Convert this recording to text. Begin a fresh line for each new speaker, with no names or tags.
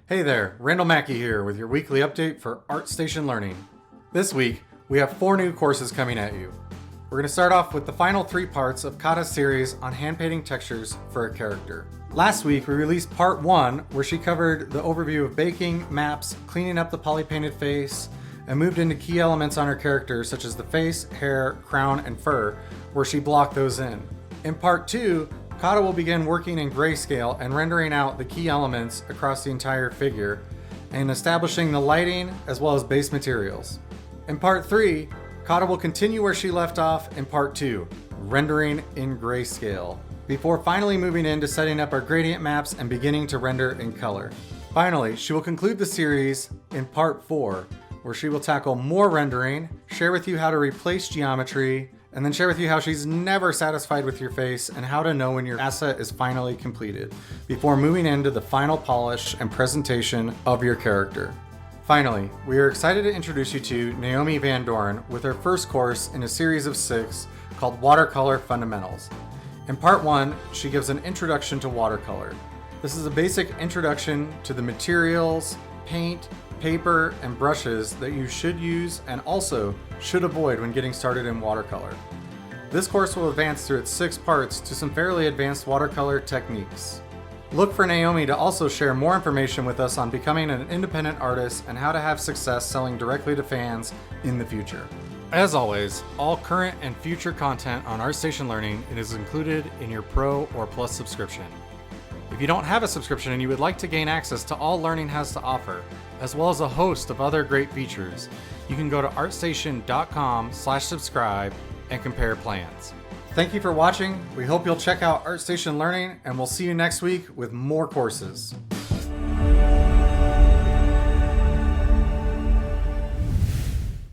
Hey there, Randall Mackey here with your weekly update for ArtStation Learning. This week, we have 4 new courses coming at you. We're going to start off with the final 3 parts of Kata's series on hand painting textures for a character. Last week, we released part 1, where she covered the overview of baking, maps, cleaning up the poly-painted face, and moved into key elements on her character such as the face, hair, crown, and fur, where she blocked those in. In part 2, Kata will begin working in grayscale and rendering out the key elements across the entire figure and establishing the lighting as well as base materials. In part 3, Kata will continue where she left off in part 2, rendering in grayscale, before finally moving into setting up our gradient maps and beginning to render in color. Finally, she will conclude the series in part 4, where she will tackle more rendering, share with you how to replace geometry, and then share with you how she's never satisfied with your face and how to know when your asset is finally completed, before moving into the final polish and presentation of your character. Finally, we are excited to introduce you to Naomi Van Doren with her first course in a series of 6 called Watercolor Fundamentals. In part 1, she gives an introduction to watercolor. This is a basic introduction to the materials, paint, paper, and brushes that you should use and also should avoid when getting started in watercolor. This course will advance through its 6 parts to some fairly advanced watercolor techniques. Look for Naomi to also share more information with us on becoming an independent artist and how to have success selling directly to fans in the future. As always, all current and future content on ArtStation Learning is included in your Pro or Plus subscription. If you don't have a subscription and you would like to gain access to all Learning has to offer, as well as a host of other great features, you can go to artstation.com/subscribe and compare plans. Thank you for watching. We hope you'll check out ArtStation Learning, and we'll see you next week with more courses.